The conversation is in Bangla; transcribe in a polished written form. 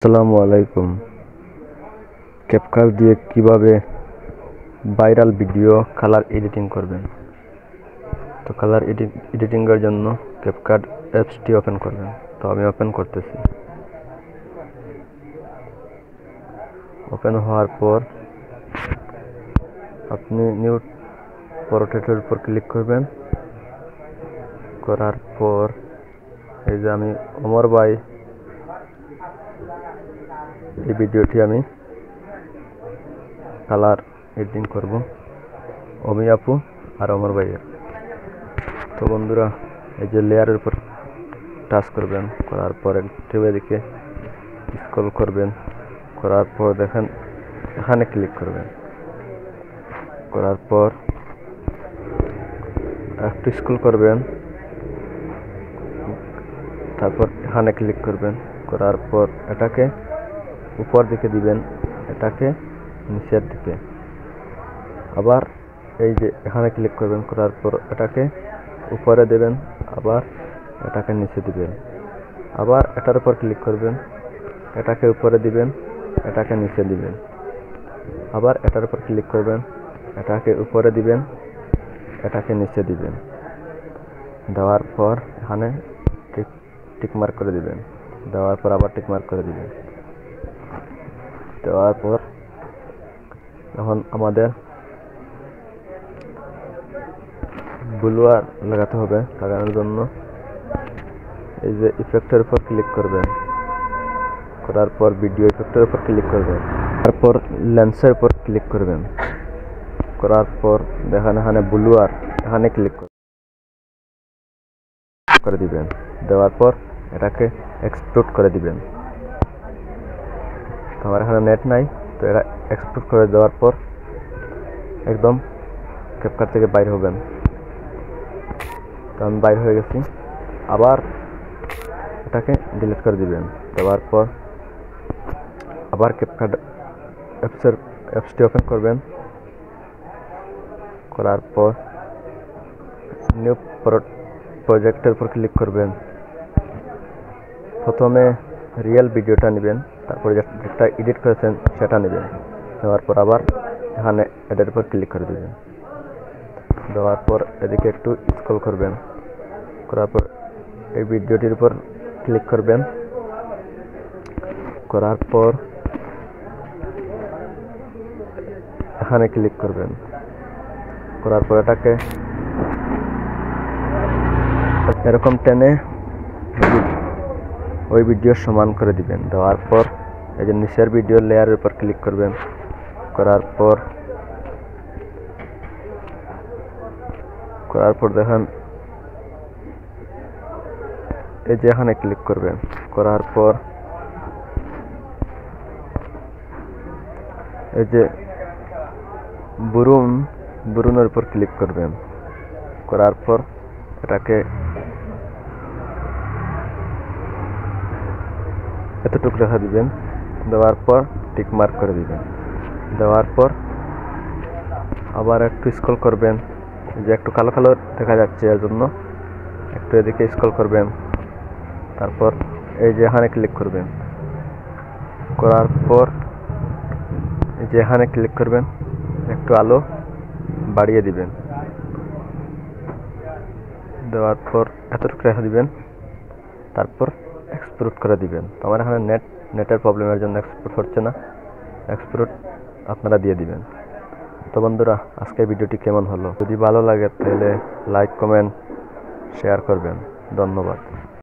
আসসালামু আলাইকুম। ক্যাপকাট দিয়ে কিভাবে ভাইরাল ভিডিও কালার এডিটিং করবেন। তো কালার এডিটিং এর জন্য ক্যাপকাট অ্যাপসটি ওপেন করবেন। তো আমি ওপেন করতেছি। ওপেন হওয়ার পর আপনি নিউ প্রোটেক্টের উপর ক্লিক করবেন। করার পর এই যে আমি অমর ভাই এই ভিডিওটি আমি কালার এডিটিং করব অমি আপু আর অমর ভাইয়ের। তো বন্ধুরা এই যে লেয়ারের উপর টাচ করবেন, করার পর একটু এদিকে স্ক্রল করবেন, করার পর দেখেন এখানে ক্লিক করবেন। করার পর একটু স্ক্রল করবেন, তারপর এখানে ক্লিক করবেন। করার পর এটাকে উপর দিকে দিবেন, এটাকে নিচের দিকে। আবার এই যে এখানে ক্লিক করবেন, করার পর এটাকে উপরে দেবেন, আবার এটাকে নিচে দিবেন। আবার এটার উপর ক্লিক করবেন, এটাকে উপরে দিবেন, এটাকে নিচে দিবেন। আবার এটার উপর ক্লিক করবেন, এটাকে উপরে দিবেন, এটাকে নিচে দিবেন। দেওয়ার পর এখানে টিক মার্ক করে দিবেন। দেওয়ার পর আবার টিক মার্ক করে দিবেন। দেওয়ার পর এখন আমাদের ব্লুয়ার লাগাতে হবে। লাগানোর জন্য এই যে ইফেক্টের উপর ক্লিক করবেন, করার পর ভিডিও ইফেক্টের উপর ক্লিক করবেন, তারপর লেন্সের উপর ক্লিক করবেন। করার পর দেখেন এখানে ব্লুয়ার, এখানে ক্লিক করে দিবেন। দেওয়ার পর এটাকে এক্সপোর্ট করে দিবেন। তো আমার এখানে নেট নাই, তো এটা এক্সপোর্ট করে দেওয়ার পর একদম ক্যাপকাট থেকে বাইর হবেন। তো আমি বাইর হয়ে গেছি। আবার এটাকে ডিলিট করে দিবেন। দেওয়ার পর আবার ক্যাপকাট অ্যাপসটি ওপেন করবেন। করার পর নিউ প্রজেক্টের উপর ক্লিক করবেন। প্রথমে রিয়েল ভিডিওটা নেবেন, তারপরে যেটা এডিট করেছেন সেটা নেবেন। দেওয়ার পর আবার এখানে এটার উপর ক্লিক করে দেবেন। দেওয়ার পর এদিকে একটু স্ক্রল করবেন, করার পর এই ভিডিওটির উপর ক্লিক করবেন। করার পর এখানে ক্লিক করবেন। করার পর এটাকে এরকম টেনে ওই ভিডিও সমান করে দিবেন। দেওয়ার পর এই যে নিচের ভিডিও লেয়ারের উপর ক্লিক করবেন। করার পর দেখেন এই যে এখানে ক্লিক করবেন। করার পর এই যে বুরুনের উপর ক্লিক করবেন। করার পর এটাকে এতটুকু রেখে দিবেন। দেওয়ার পর টিক মার্ক করে দিবেন। দেওয়ার পর আবার একটু স্ক্রল করবেন, যে একটু কালো কালো দেখা যাচ্ছে এর জন্য একটু এদিকে স্ক্রল করবেন। তারপর এই যে এখানে ক্লিক করবেন। করার পর এই যে এখানে ক্লিক করবেন, একটু আলো বাড়িয়ে দিবেন। দেওয়ার পর এতটুকু রেখে দিবেন। তারপর এক্সপোর্ট করে দিবেন। তো আমার এখানে নেটের প্রবলেমের জন্য এক্সপোর্ট হচ্ছে না, এক্সপোর্ট আপনারা দিয়ে দিবেন। তো বন্ধুরা আজকের ভিডিওটি কেমন হলো, যদি ভালো লাগে তাহলে লাইক কমেন্ট শেয়ার করবেন। ধন্যবাদ।